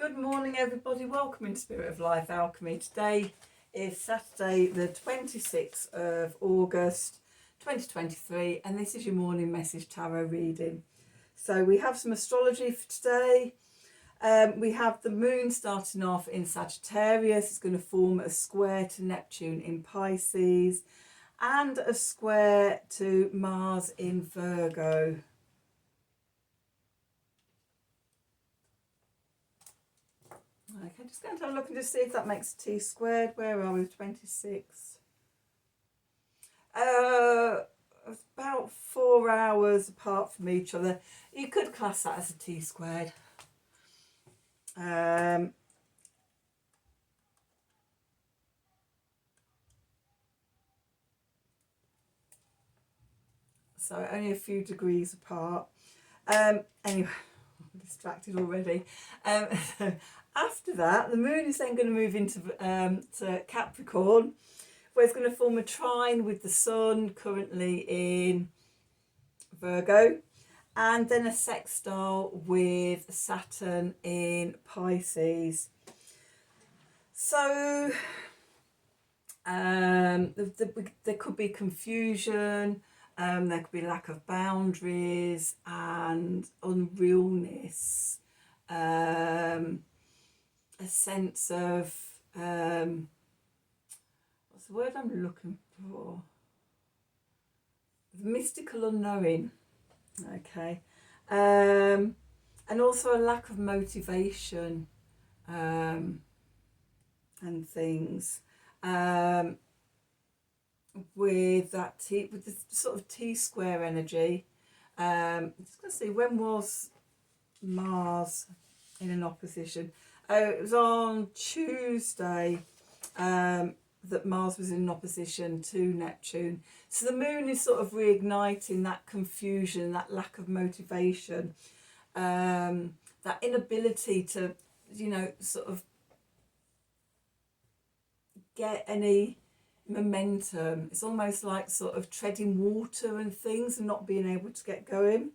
Good morning everybody, welcome in Spirit of Life Alchemy. Today is Saturday the 26th of August 2023 and this is your morning message tarot reading. So we have some astrology for today. We have the moon starting off in Sagittarius. It's going to form a square to Neptune in Pisces and a square to Mars in Virgo. Okay, just going to have a look and just see if that makes a T squared. Where are we? 26. About 4 hours apart from each other. You could class that as a T squared. So only a few degrees apart. Anyway, I'm distracted already. After that, the moon is then going to move into to Capricorn, where it's going to form a trine with the sun, currently in Virgo, and then a sextile with Saturn in Pisces. So there could be confusion, there could be lack of boundaries and unrealness. A sense of what's the word I'm looking for? The mystical unknowing. Okay, and also a lack of motivation and things. With that with this sort of T square energy. I'm just going to see, when was Mars in an opposition? It was on Tuesday that Mars was in opposition to Neptune. So the moon is sort of reigniting that confusion, that lack of motivation, that inability to, sort of get any momentum. It's almost like sort of treading water and things and not being able to get going.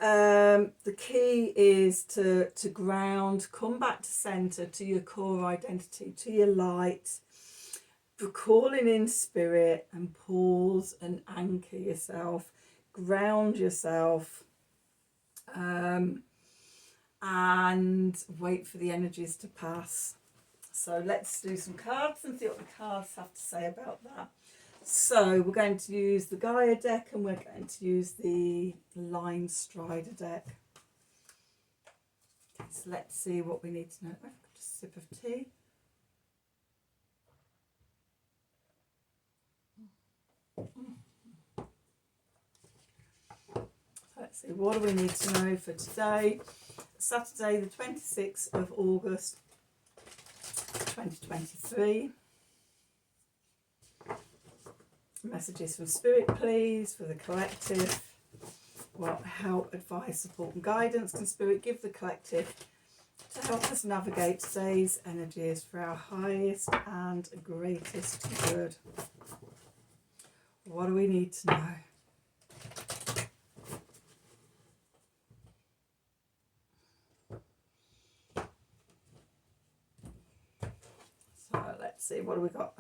The key is to ground, come back to centre, to your core identity, to your light, calling in spirit, and pause and anchor yourself, ground yourself, and wait for the energies to pass. So let's do some cards and see what the cards have to say about that. So we're going to use the Gaia deck and we're going to use the Line Strider deck. Okay, so let's see what we need to know. I've got a sip of tea. So let's see, what do we need to know for today? Saturday the 26th of August 2023. Messages from Spirit, please, for the collective. What help, advice, support and guidance can Spirit give the collective to help us navigate today's energies for our highest and greatest good? What do we need to know? So let's see, what do we got?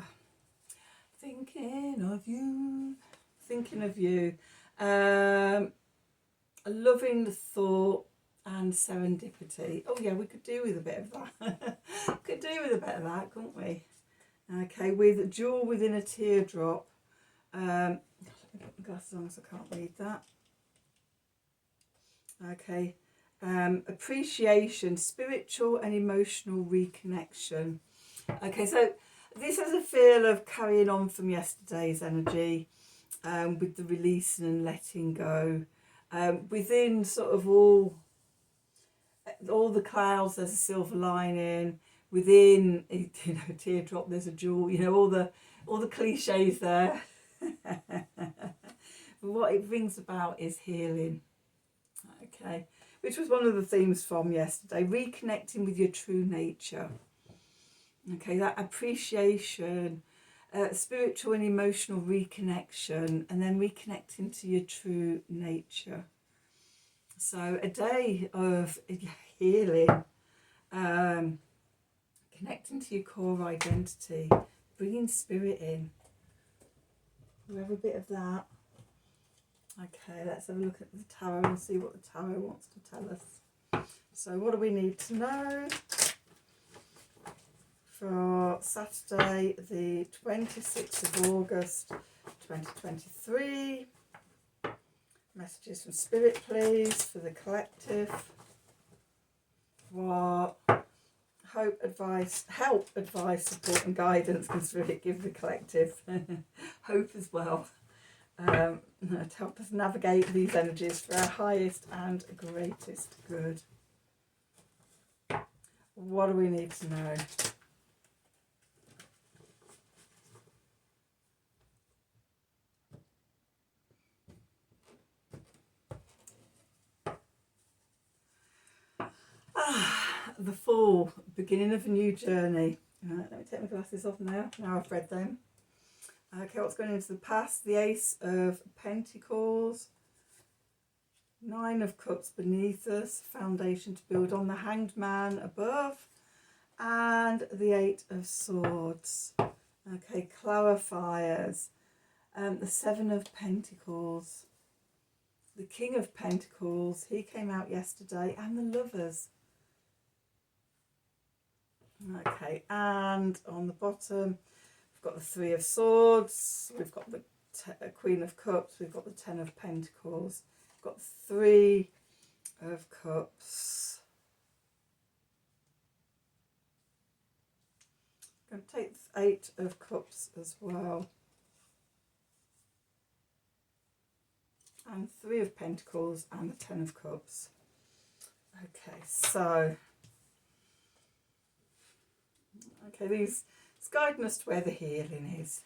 Thinking of you, loving the thought and serendipity. Oh yeah, we could do with a bit of that. Could do with a bit of that, couldn't we? Okay, with a jewel within a teardrop. Let me put my glasses on so I can't read that. Okay, appreciation, spiritual and emotional reconnection. Okay, so this has a feel of carrying on from yesterday's energy, with the releasing and letting go. Within sort of all the clouds, there's a silver lining. Within, a teardrop, there's a jewel. All the cliches there. But what it brings about is healing. Okay, which was one of the themes from yesterday. Reconnecting with your true nature. Okay, that appreciation, spiritual and emotional reconnection, and then reconnecting to your true nature. So a day of healing, connecting to your core identity, bringing spirit in. We'll have a bit of that. Okay, let's have a look at the tarot and see what the tarot wants to tell us. So what do we need to know for Saturday, the 26th of August, 2023? Messages from Spirit, please, for the collective. What help, advice, support and guidance can Spirit give the collective? Hope as well. To help us navigate these energies for our highest and greatest good. What do we need to know? The Fool, beginning of a new journey. Let me take my glasses off now. Now I've read them. Okay, what's going into the past? The Ace of Pentacles. 9 of Cups beneath us. Foundation to build on. The Hanged Man above. And the 8 of Swords. Okay, clarifiers. The 7 of Pentacles. The King of Pentacles. He came out yesterday. And the Lovers. Okay, and on the bottom, we've got the 3 of Swords, we've got the Queen of Cups, we've got the 10 of Pentacles, we've got the 3 of Cups. I'm going to take the 8 of Cups as well. And 3 of Pentacles and the 10 of Cups. Okay, so... Okay, it's guiding us to where the healing is.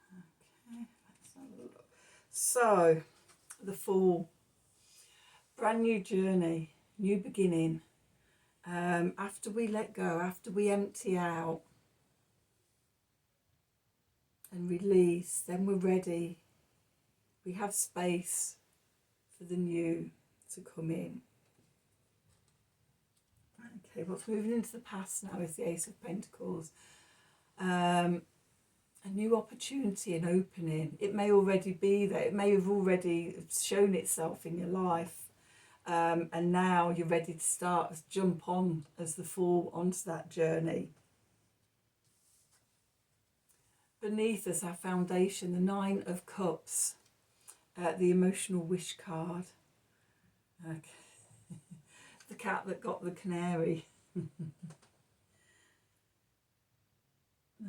Okay, let's have a look. So, the Fool. Brand new journey, new beginning. After we let go, after we empty out and release, then we're ready. We have space for the new to come in. Okay, what's moving into the past now is the Ace of Pentacles. A new opportunity and opening. It may already be there. It may have already shown itself in your life. And now you're ready to start, jump on as the Fool onto that journey. Beneath us, our foundation, the 9 of Cups. The emotional wish card. Okay. The cat that got the canary.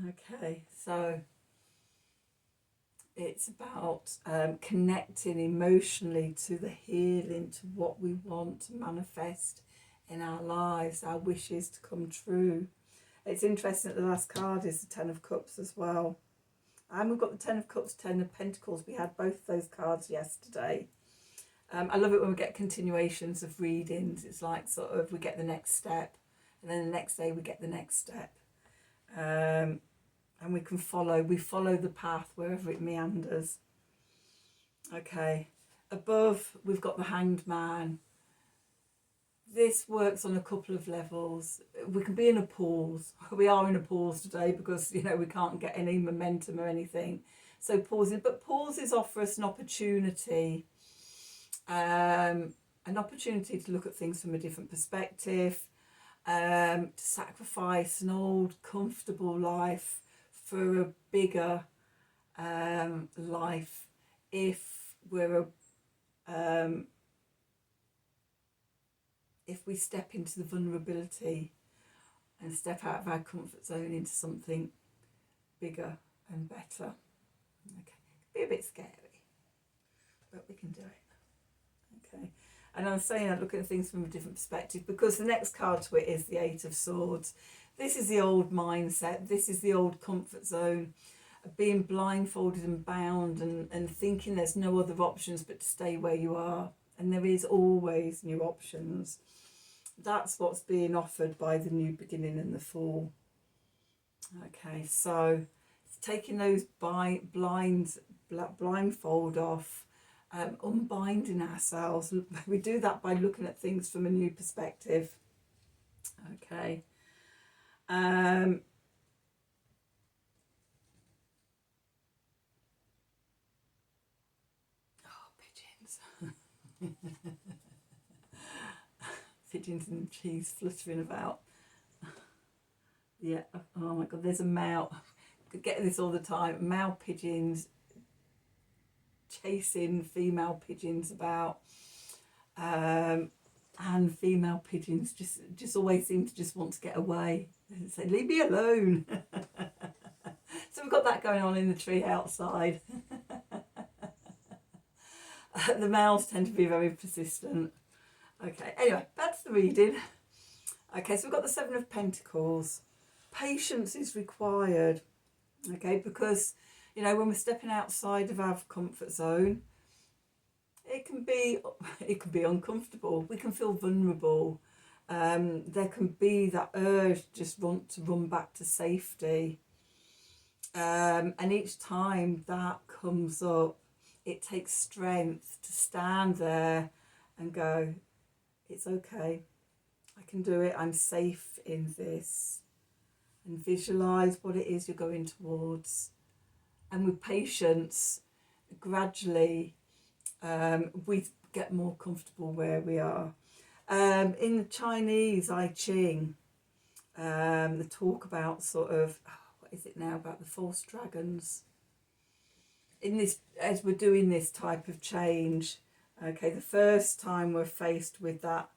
Okay, so it's about connecting emotionally to the healing, to what we want to manifest in our lives, our wishes to come true. It's interesting that the last card is the 10 of Cups as well. And we've got the 10 of Cups, 10 of Pentacles. We had both those cards yesterday. I love it when we get continuations of readings. It's like sort of we get the next step, and then the next day we get the next step. And we follow the path wherever it meanders. Okay, above we've got the Hanged Man. This works on a couple of levels. We can be in a pause. We are in a pause today because, you know, we can't get any momentum or anything. So pausing, but pauses offer us an opportunity. An opportunity to look at things from a different perspective, to sacrifice an old comfortable life for a bigger life if we step into the vulnerability and step out of our comfort zone into something bigger and better. Okay, be a bit scary, but we can do it. Okay, and I'm saying I look at things from a different perspective because the next card to it is the 8 of Swords. This is the old mindset. This is the old comfort zone of being blindfolded and bound and thinking there's no other options but to stay where you are. And there is always new options. That's what's being offered by the new beginning and the Fool. Okay, so taking those blindfold off. Unbinding ourselves. We do that by looking at things from a new perspective. Okay, Um, oh, pigeons. Pigeons and cheese fluttering about. Yeah, oh my god, there's a male. I get this all the time. Male pigeons chasing female pigeons about. And female pigeons just always seem to just want to get away and say, leave me alone. So we've got that going on in the tree outside. The males tend to be very persistent. Okay, anyway, back to the reading. Okay, so we've got the Seven of Pentacles. Patience is required, okay, because, you know, when we're stepping outside of our comfort zone, it can be uncomfortable. We can feel vulnerable. There can be that urge to just want to run back to safety. And each time that comes up, it takes strength to stand there and go, it's okay. I can do it. I'm safe in this. And visualize what it is you're going towards. And with patience, gradually, we get more comfortable where we are. In the Chinese I Ching, the talk about sort of, what is it now, about the false dragons. In this, as we're doing this type of change, okay, the first time we're faced with that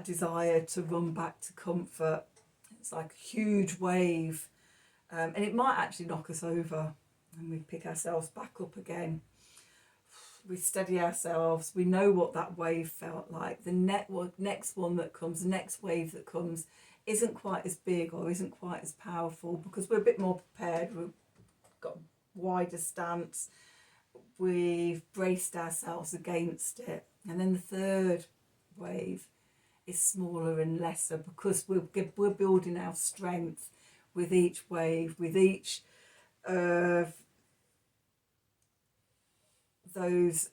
desire to run back to comfort, it's like a huge wave, and it might actually knock us over, and we pick ourselves back up again. We steady ourselves. We know what that wave felt like. The next one that comes, the next wave that comes, isn't quite as big or isn't quite as powerful because we're a bit more prepared. We've got a wider stance. We've braced ourselves against it. And then the third wave is smaller and lesser because we're building our strength with each wave, with each those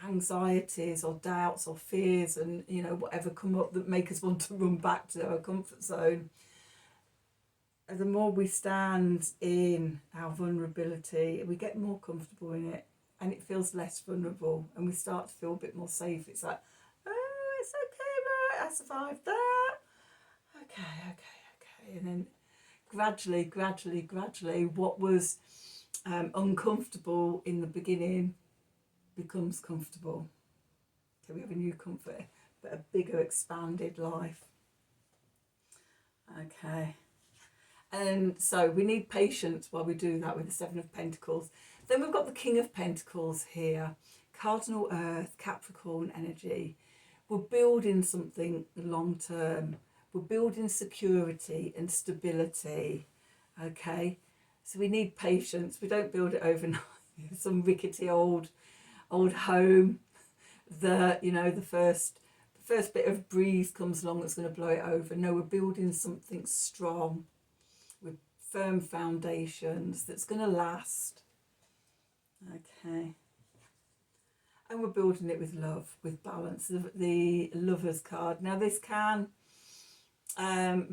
anxieties or doubts or fears and, you know, whatever come up that make us want to run back to our comfort zone. And the more we stand in our vulnerability, we get more comfortable in it and it feels less vulnerable and we start to feel a bit more safe. It's like, oh, it's okay, right, I survived that. Okay. And then gradually, what was uncomfortable in the beginning becomes comfortable. So we have a new comfort, but a bigger expanded life. Okay. And so we need patience while we do that with the Seven of Pentacles. Then we've got the King of Pentacles here, Cardinal Earth, Capricorn energy. We're building something long term. We're building security and stability. Okay. So we need patience. We don't build it overnight. Some rickety old home that, you know, the first bit of breeze comes along that's going to blow it over. No, we're building something strong with firm foundations that's going to last. Okay. And we're building it with love, with balance. The Lover's card. Now this can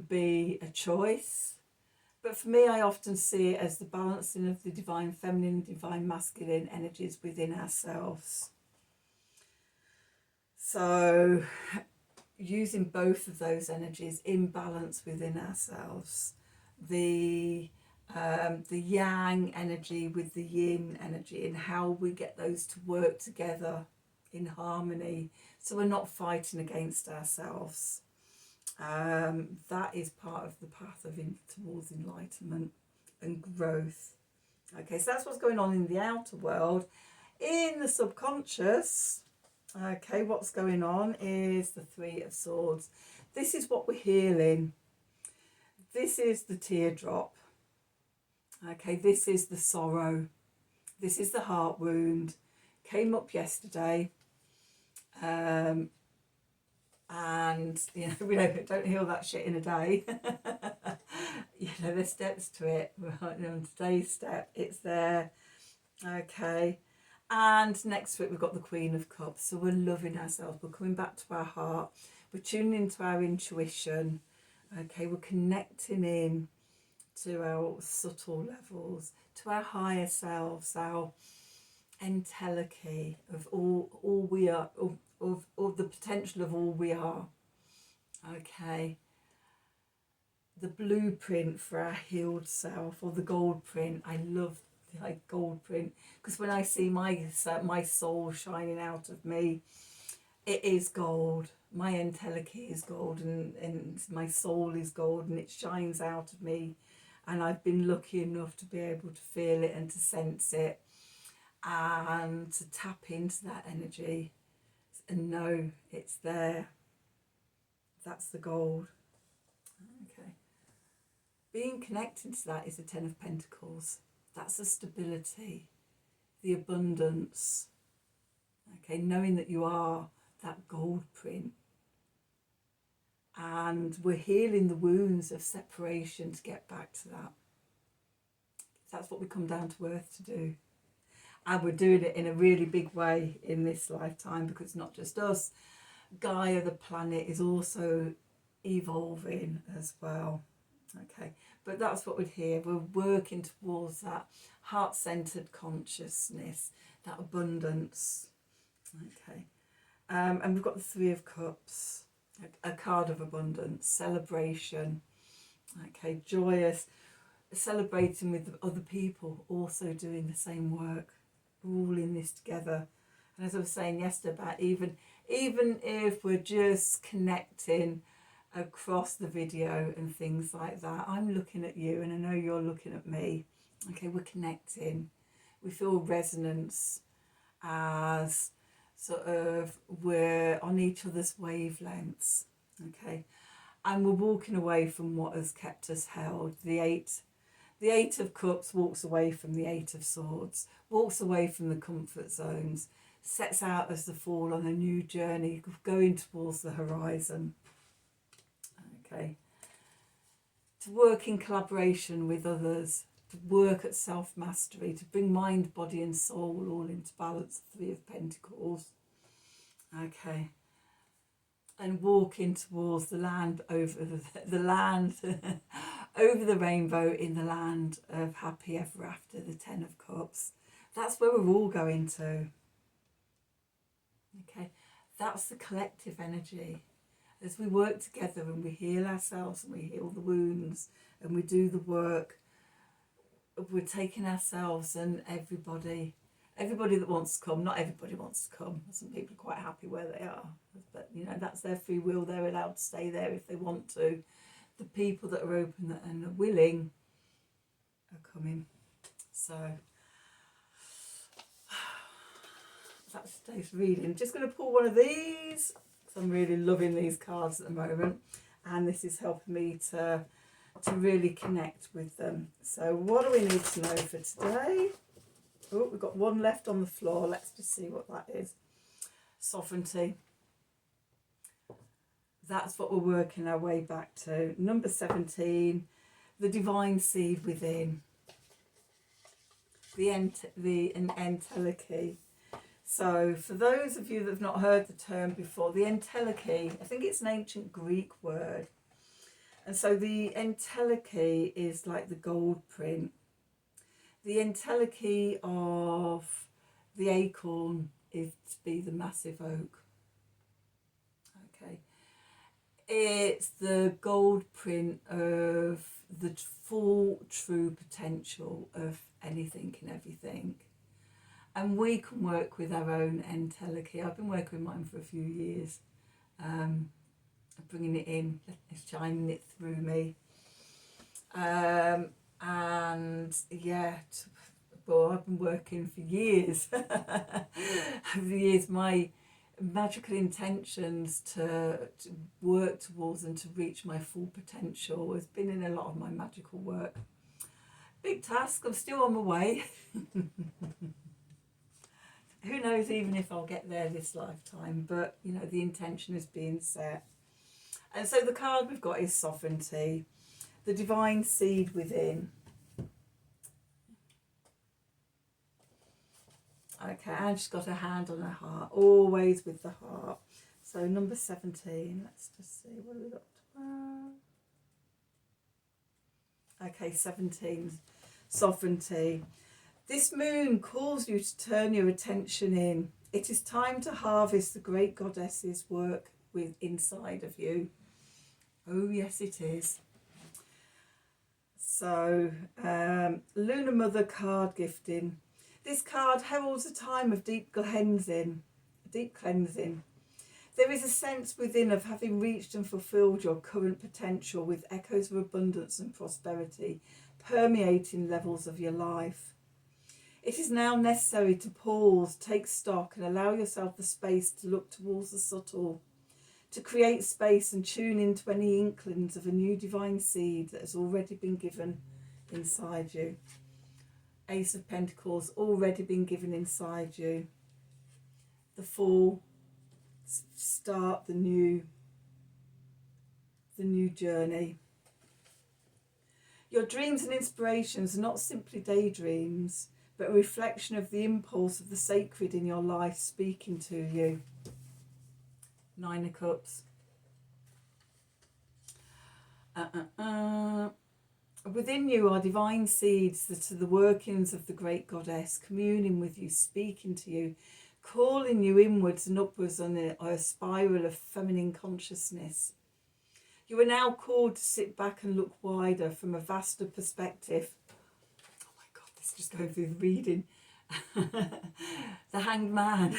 be a choice. But for me, I often see it as the balancing of the divine feminine, divine masculine energies within ourselves. So using both of those energies in balance within ourselves. The yang energy with the yin energy and how we get those to work together in harmony. So we're not fighting against ourselves. That is part of the path towards enlightenment and growth. Okay, so that's what's going on in the outer world. In the subconscious, okay, what's going on is the Three of Swords. This is what we're healing. This is the teardrop. Okay, this is the sorrow. This is the heart wound. Came up yesterday. And, you know, we don't heal that shit in a day. You know, there's steps to it. Right, you know, on today's step, it's there. Okay. And next to it, we've got the Queen of Cups. So we're loving ourselves. We're coming back to our heart. We're tuning into our intuition. Okay, we're connecting in to our subtle levels, to our higher selves, our entelechy of all we are, of the potential of all we are. Okay, the blueprint for our healed self, or the gold print. I love the gold print, because when I see my soul shining out of me, it is gold. My entelechy is gold, and my soul is gold, and it shines out of me. And I've been lucky enough to be able to feel it and to sense it and to tap into that energy and know it's there. That's the gold. Okay. Being connected to that is the Ten of Pentacles. That's the stability, the abundance. Okay, knowing that you are that gold print. And we're healing the wounds of separation to get back to that. That's what we come down to earth to do. And we're doing it in a really big way in this lifetime, because it's not just us. Gaia, the planet, is also evolving as well. Okay, but that's what we're here. We're working towards that heart-centered consciousness, that abundance. Okay, and we've got the Three of Cups, a card of abundance, celebration. Okay, joyous, celebrating with other people also doing the same work. We're all in this together. And as I was saying yesterday about even if we're just connecting across the video and things like that, I'm looking at you and I know you're looking at me. Okay, we're connecting. We feel resonance as sort of we're on each other's wavelengths. Okay, and we're walking away from what has kept us held. The Eight of Cups walks away from the Eight of Swords, walks away from the comfort zones, sets out as the Fool on a new journey, going towards the horizon. Okay. To work in collaboration with others, to work at self-mastery, to bring mind, body and soul all into balance, Three of Pentacles. Okay. And walking towards the land over the land over the rainbow, in the land of happy ever after, the Ten of Cups. That's where we're all going to. Okay, that's the collective energy. As we work together and we heal ourselves and we heal the wounds and we do the work, we're taking ourselves and everybody that wants to come. Not everybody wants to come. Some people are quite happy where they are, but you know, that's their free will. They're allowed to stay there if they want to. The people that are open and are willing are coming. So that's today's reading. Just going to pull one of these, because I'm really loving these cards at the moment, and this is helping me to really connect with them. So what do we need to know for today? Oh, we've got one left on the floor. Let's just see what that is. Sovereignty. That's what we're working our way back to. Number 17, the divine seed within. The entelechy. So for those of you that have not heard the term before, the entelechy, I think it's an ancient Greek word. And so the entelechy is like the gold print. The entelechy of the acorn is to be the massive oak. Okay. It's the gold print of the full true potential of anything and everything. And we can work with our own entelechy. I've been working with mine for a few years, bringing it in, shining it through me. And yeah, well, I've been working for years. Over the years, my magical intentions to work towards and to reach my full potential has been in a lot of my magical work. Big task, I'm still on my way. Who knows even if I'll get there this lifetime, but you know, the intention is being set. And so the card we've got is sovereignty, the divine seed within. Okay, and she's got her hand on her heart, always with the heart. So number 17, let's just see, what have we got? Okay, 17, sovereignty. This moon calls you to turn your attention in. It is time to harvest the great goddess's work inside of you. Oh, yes, it is. So, Lunar Mother card gifting. This card heralds a time of deep cleansing. There is a sense within of having reached and fulfilled your current potential, with echoes of abundance and prosperity permeating levels of your life. It is now necessary to pause, take stock, and allow yourself the space to look towards the subtle, to create space and tune into any inklings of a new divine seed that has already been given inside you. Ace of Pentacles, already been given inside you. The Fool, start the new journey. Your dreams and inspirations are not simply daydreams, but a reflection of the impulse of the sacred in your life speaking to you. 9 of Cups. Within you are divine seeds that are the workings of the great goddess, communing with you, speaking to you, calling you inwards and upwards on a spiral of feminine consciousness. You are now called to sit back and look wider from a vaster perspective. Oh my God, this is just going through the reading. The Hanged Man.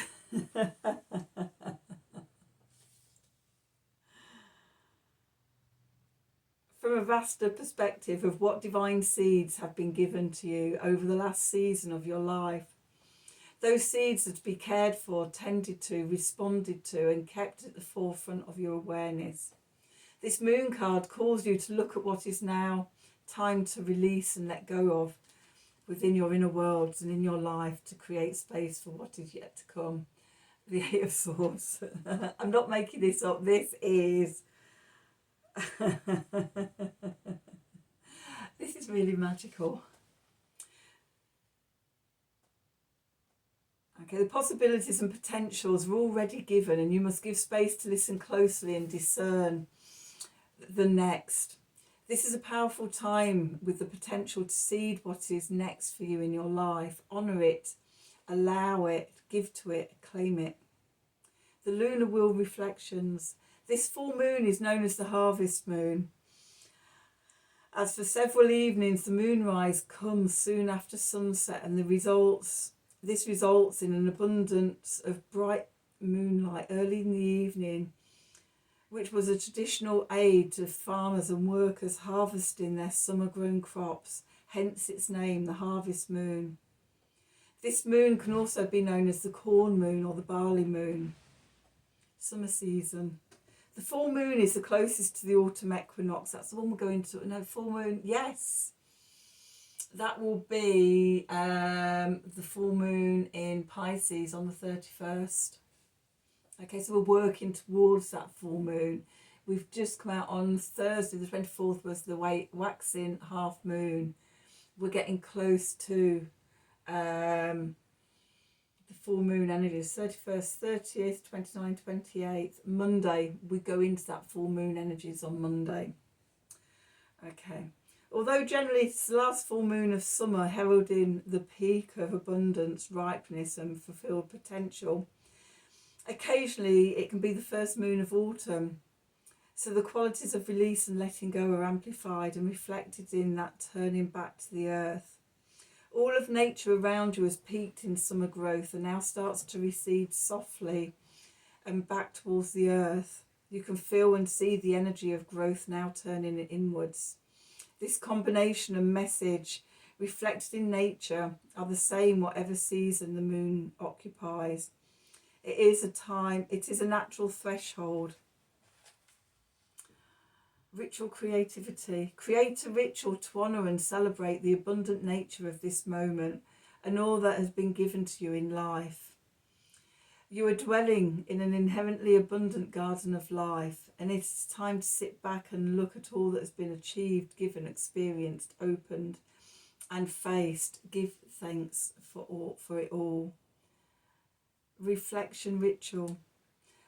From a vaster perspective of what divine seeds have been given to you over the last season of your life. Those seeds are to be cared for, tended to, responded to, and kept at the forefront of your awareness. This moon card calls you to look at what is now time to release and let go of within your inner worlds and in your life, to create space for what is yet to come. The 8 of Swords. I'm not making this up. This is... this is really magical. Okay, the possibilities and potentials are already given, and you must give space to listen closely and discern the next. This is a powerful time with the potential to seed what is next for you in your life. Honour it, allow it, give to it, claim it. The lunar wheel reflections. This full moon is known as the harvest moon. As for several evenings, the moonrise comes soon after sunset, and this results in an abundance of bright moonlight early in the evening, which was a traditional aid to farmers and workers harvesting their summer-grown crops, hence its name, the harvest moon. This moon can also be known as the corn moon or the barley moon. Summer season. The full moon is the closest to the autumn equinox. That's the one we're going to. No, full moon. Yes, that will be the full moon in Pisces on the 31st. Okay, so we're working towards that full moon. We've just come out on Thursday, the 24th was the waxing half moon. We're getting close to the full moon energies, 31st, 30th, 29th, 28th. Monday, we go into that full moon energies on Monday. Okay. Although generally it's the last full moon of summer, heralding the peak of abundance, ripeness and fulfilled potential, occasionally it can be the first moon of autumn. So the qualities of release and letting go are amplified and reflected in that turning back to the earth. All of nature around you has peaked in summer growth and now starts to recede softly and back towards the earth. You can feel and see the energy of growth now turning inwards. This combination and message reflected in nature are the same whatever season the moon occupies. It is a natural threshold. Ritual creativity. Create a ritual to honour and celebrate the abundant nature of this moment and all that has been given to you in life. You are dwelling in an inherently abundant garden of life, and it's time to sit back and look at all that has been achieved, given, experienced, opened and faced. Give thanks for it all. Reflection ritual.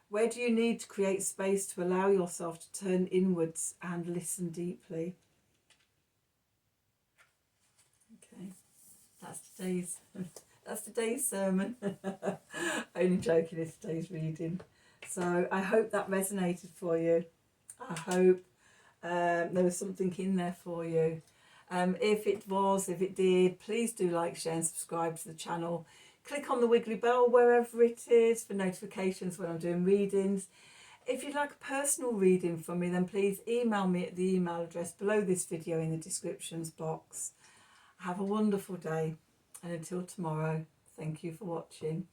Where do you need to create space to allow yourself to turn inwards and listen deeply? That's today's sermon. Only joking, it's today's reading. So I hope that resonated for you. I hope there was something in there for you. If it did, please do like, share and subscribe to the channel. Click on the wiggly bell wherever it is for notifications when I'm doing readings. If you'd like a personal reading from me, then please email me at the email address below this video in the descriptions box. Have a wonderful day, and until tomorrow, thank you for watching.